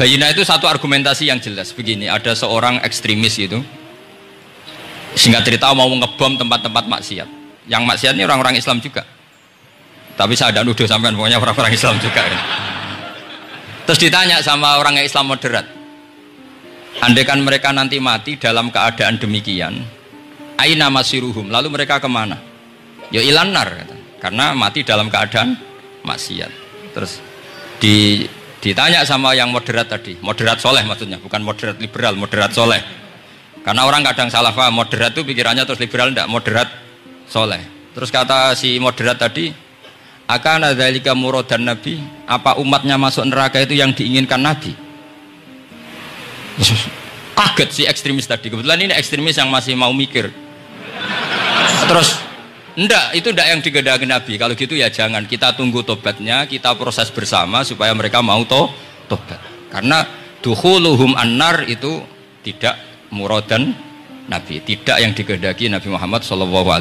Bayinah itu satu argumentasi yang jelas begini, ada seorang ekstremis gitu, singkat cerita mau ngebom tempat-tempat maksiat. Yang maksiat ini orang-orang Islam juga, tapi saya tidak nuduh sampean, pokoknya orang-orang Islam juga ya. Terus ditanya sama orang Islam moderat, andaikan mereka nanti mati dalam keadaan demikian, aina masiruhum, lalu mereka kemana? Ya ilanar, karena mati dalam keadaan maksiat. Terus ditanya sama yang moderat tadi, moderat soleh maksudnya, bukan moderat liberal, moderat soleh. Karena orang kadang salah paham, moderat itu pikirannya terus liberal, tidak, moderat soleh. Terus kata si moderat tadi, akan ada dzalika muradan nabi, apa umatnya masuk neraka itu yang diinginkan nabi? Kaget si ekstremis tadi, kebetulan ini ekstremis yang masih mau mikir. Terus enggak, itu enggak yang digedaki Nabi. Kalau gitu ya jangan, kita tunggu tobatnya, kita proses bersama supaya mereka mau tobat. Karena dukhuluhum annar itu tidak muradan Nabi, tidak yang digedaki Nabi Muhammad SAW.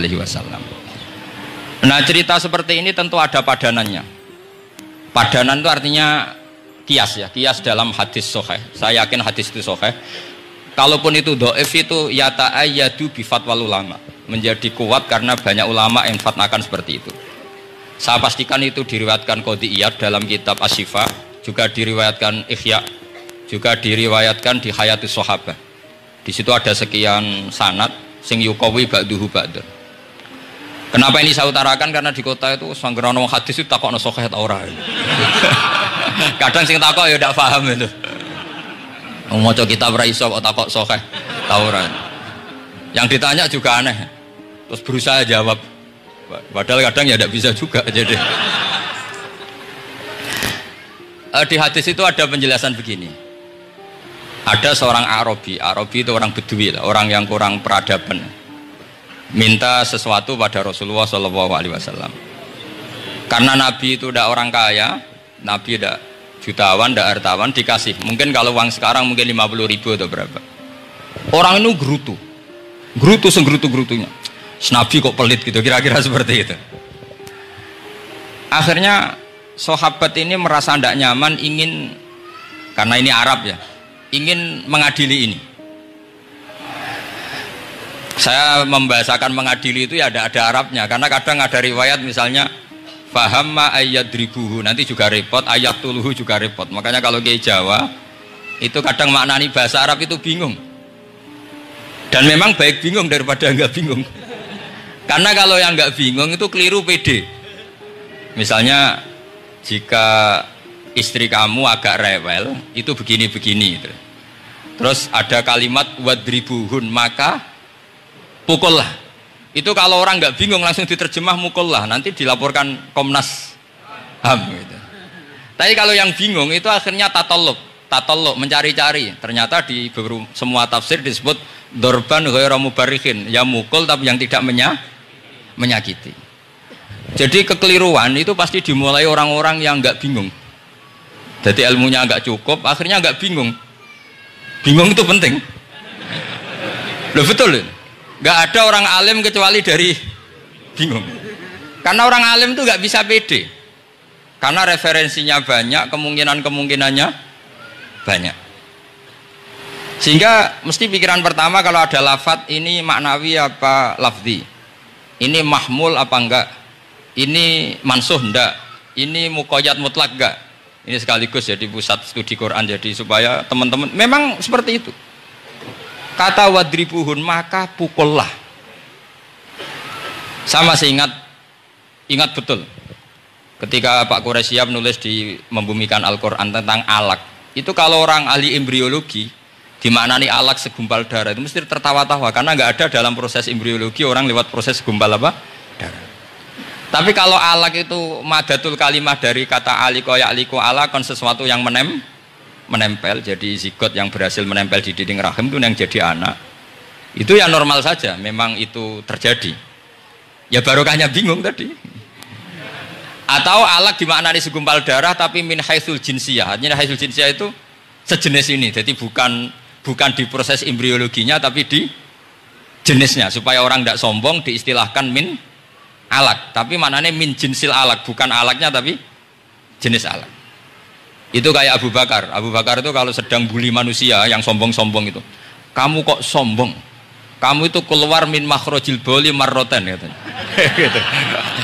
Nah, cerita seperti ini tentu ada padanannya. Padanan itu artinya kias ya, kias dalam hadis sahih. Saya yakin hadis itu sahih. Kalaupun itu dhaif itu yata'ayyadu bi fatwal ulama, menjadi kuat karena banyak ulama yang fatwakan seperti itu. Saya pastikan itu diriwayatkan Qadhi Iyad dalam kitab Asy-Syifa, juga diriwayatkan Ihya, juga diriwayatkan di Hayatus Sahabah. Di situ ada sekian sanad sing yuqawi ba'duhu ba'dan. Kenapa ini saya utarakan? Karena di kota itu sanggeran wong hadis itu takokno sahih ta ora. Kadang sing takok ya ndak paham itu. Wong maca kitab ra iso kok takok sahih ta ora. Yang ditanya juga aneh. Terus berusaha jawab, padahal kadang ya tidak bisa juga. Jadi di hadis itu ada penjelasan begini, ada seorang Arabi itu orang Bedui, orang yang kurang peradaban, minta sesuatu pada Rasulullah SAW. Karena Nabi itu tidak orang kaya, Nabi tidak jutawan, tidak hartawan, dikasih. Mungkin kalau uang sekarang mungkin 50.000 atau berapa. Orang itu gerutu senggerutu-gerutunya. Nabi kok pelit gitu, kira-kira seperti itu. Akhirnya sahabat ini merasa tidak nyaman, ingin, karena ini Arab ya, ingin mengadili ini. Saya membahasakan mengadili itu ya ada Arabnya, karena kadang ada riwayat misalnya fahamma ayyadribuhu, nanti juga repot, ayat tuluhu juga repot. Makanya kalau ke Jawa itu kadang maknani bahasa Arab itu bingung. Dan memang baik bingung daripada enggak bingung. Karena kalau yang enggak bingung itu keliru pede. Misalnya jika istri kamu agak rewel, itu begini-begini. Terus ada kalimat wadribuhun, maka pukullah. Itu kalau orang enggak bingung langsung diterjemah mukullah, nanti dilaporkan Komnas HAM gitu. Tapi kalau yang bingung itu akhirnya tatalluk, mencari-cari. Ternyata di semua tafsir disebut dorban ghairu mubarrihin, ya mukul tapi yang tidak menyakiti. Jadi kekeliruan itu pasti dimulai orang-orang yang enggak bingung. Jadi ilmunya enggak cukup, akhirnya enggak bingung. Bingung itu penting. Loh betul. Enggak ada orang alim kecuali dari bingung. Karena orang alim itu enggak bisa pede. Karena referensinya banyak, kemungkinannya banyak. Sehingga mesti pikiran pertama kalau ada lafadz ini maknawi apa lafzi, ini mahmul apa enggak, ini mansuh enggak, ini muqayyad mutlak enggak. Ini sekaligus jadi pusat studi Quran, jadi supaya teman-teman memang seperti itu. Kata wadribuhun, maka pukullah. Saya masih ingat betul ketika Pak Quraisyab nulis di Membumikan Al-Quran tentang alak. Itu kalau orang ahli embriologi dimaknani alak segumpal darah itu mesti tertawa-tawa, karena nggak ada dalam proses embriologi orang lewat proses segumpal apa? Darah. Tapi kalau alak itu madatul kalimah dari kata aliko ya'liko alakon, sesuatu yang menempel, jadi zigot yang berhasil menempel di dinding rahim itu yang jadi anak. Itu ya normal saja, memang itu terjadi. Ya barokahnya bingung tadi. Atau alak dimaknani segumpal darah tapi min haitsul jinsiyah. Artinya haitsul jinsiyah itu sejenis ini. Jadi bukan di proses embriologinya tapi di jenisnya, supaya orang tidak sombong diistilahkan min alak, tapi maknanya min jinsil alak, bukan alaknya tapi jenis alak. Itu kayak Abu Bakar. Abu Bakar itu kalau sedang bully manusia yang sombong-sombong itu, kamu kok sombong? Kamu itu keluar min makhrajil bauli marroten katanya. Gitu.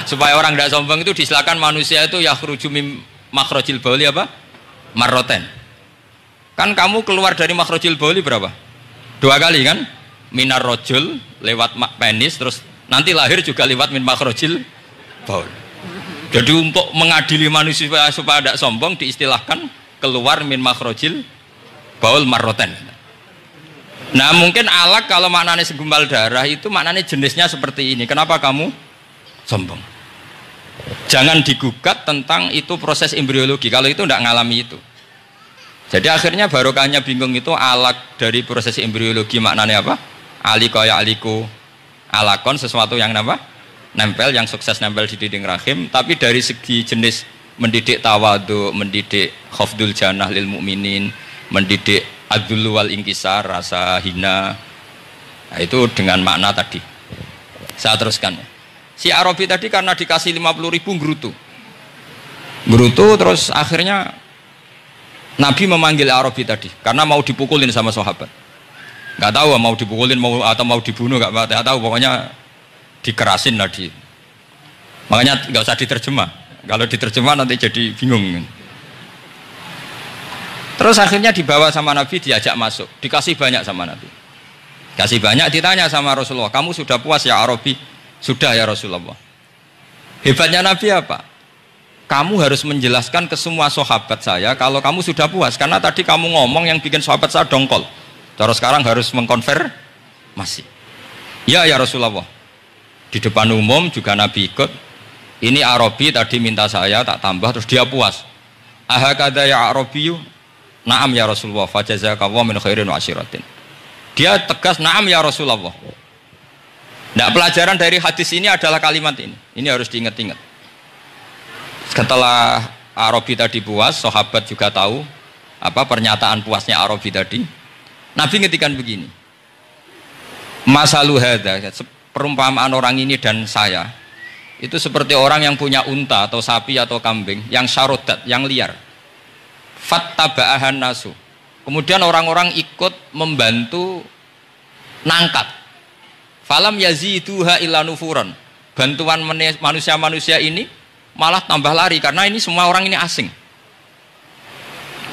Supaya orang tidak sombong itu disilakan manusia itu yakhruju min makhrajil bauli apa? Marroten. Kan kamu keluar dari makhrajil bauli berapa? 2 kali kan? Minar rojul lewat penis, terus nanti lahir juga lewat min makhrajil baul. Jadi untuk mengadili manusia supaya tidak sombong diistilahkan keluar min makhrajil baul marroten. Nah mungkin alak kalau maknanya segumpal darah itu maknanya jenisnya seperti ini. Kenapa kamu sombong? Jangan digugat tentang itu proses embriologi. Kalau itu tidak ngalami itu. Jadi akhirnya barokahnya bingung itu alak dari proses embriologi maknanya apa? Aliko ya aliko alakon sesuatu yang apa? Nempel, yang sukses nempel di dinding rahim. Tapi dari segi jenis mendidik tawadu, mendidik khafdul janah lil mu'minin, mendidik adzullu wal inkisar, rasa hina, nah, itu dengan makna tadi. Saya teruskan. Si Arabi tadi karena dikasih 50.000 gerutu terus akhirnya Nabi memanggil Arabi tadi karena mau dipukulin sama sahabat. Nggak tahu mau dipukulin atau mau dibunuh, nggak tahu, pokoknya dikerasin tadi. Makanya nggak usah diterjemah. Kalau diterjemah nanti jadi bingung. Terus akhirnya dibawa sama Nabi, diajak masuk, dikasih banyak sama Nabi. Kasih banyak, ditanya sama Rasulullah, kamu sudah puas ya Arabi? Sudah ya Rasulullah. Hebatnya Nabi apa? Kamu harus menjelaskan ke semua sahabat saya kalau kamu sudah puas, karena tadi kamu ngomong yang bikin sahabat saya dongkol. Terus sekarang harus mengkonfirmasi. Ya Rasulullah. Di depan umum juga Nabi ikut. Ini Arabi tadi minta saya tak tambah, terus dia puas. Ahakada ya Arabiyu? Naam ya Rasulullah. Fajazakallahu min khairin wa asyiratin. Dia tegas naam ya Rasulullah. Nah, pelajaran dari hadis ini adalah kalimat ini. Ini harus diingat-ingat. Setelah Arabi tadi puas, sahabat juga tahu apa pernyataan puasnya Arabi tadi. Nabi ngetikan begini. Masalu hadza, perumpamaan orang ini dan saya itu seperti orang yang punya unta atau sapi atau kambing yang syarodat, yang liar. Fattaba'ahan nasu. Kemudian orang-orang ikut membantu nangkat. Falam yaziduha illa nufuran. Bantuan manusia-manusia ini malah tambah lari karena ini semua orang ini asing.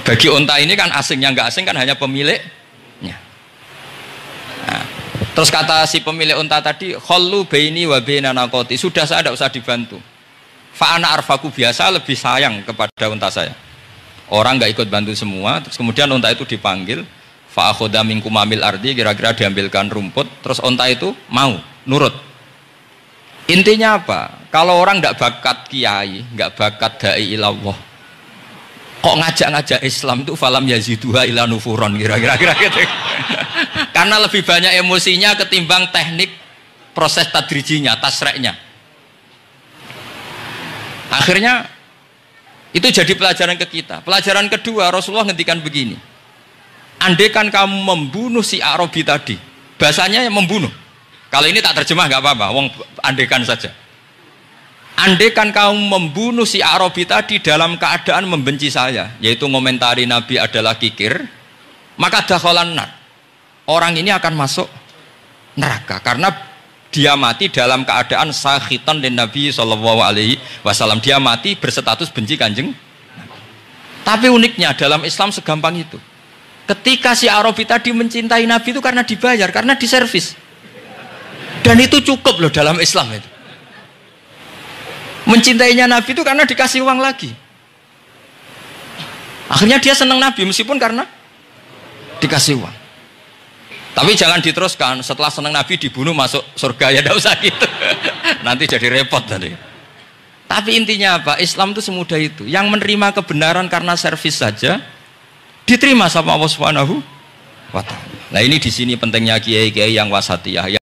Bagi unta ini kan asing, yang nggak asing kan hanya pemiliknya. Nah, terus kata si pemilik unta tadi, khallu baini wa baina naqati, sudah saya tidak usah dibantu. Fa ana arfaku, biasa lebih sayang kepada unta saya. Orang nggak ikut bantu semua, terus kemudian unta itu dipanggil, fa akhadha minkum amil ardi, kira-kira diambilkan rumput, terus unta itu mau nurut. Intinya apa? Kalau orang nggak bakat kiai, nggak bakat dai ilallah, kok ngajak-ngajak Islam itu falam yaziduha ila nufuron, kira-kira gitu. Karena lebih banyak emosinya ketimbang teknik proses tadrijinya, tasreknya. Akhirnya itu jadi pelajaran ke kita. Pelajaran kedua, Rasulullah ngendikan begini. Andaikan kamu membunuh si Arabi tadi, bahasanya membunuh. Kalau ini tak terjemah nggak apa-apa, wong andaikan saja. Andaikan kamu membunuh si Arabi tadi dalam keadaan membenci saya, yaitu ngomentari Nabi adalah kikir, maka dakhalan nar. Orang ini akan masuk neraka karena dia mati dalam keadaan sakhitan dan Nabi SAW. Dia mati berstatus benci kanjeng. Tapi uniknya dalam Islam segampang itu. Ketika si Arabi tadi mencintai Nabi itu karena dibayar, karena diservis. Dan itu cukup loh dalam Islam itu. Mencintainya Nabi itu karena dikasih uang lagi. Akhirnya dia senang Nabi meskipun karena dikasih uang. Tapi jangan diteruskan, setelah senang Nabi dibunuh masuk surga, ya tidak usah gitu. Nanti jadi repot tadi. Tapi intinya apa? Islam itu semudah itu. Yang menerima kebenaran karena servis saja diterima sama Allah Subhanahu wa Ta'ala. Nah ini di sini pentingnya kiai-kiai yang wasatiyah.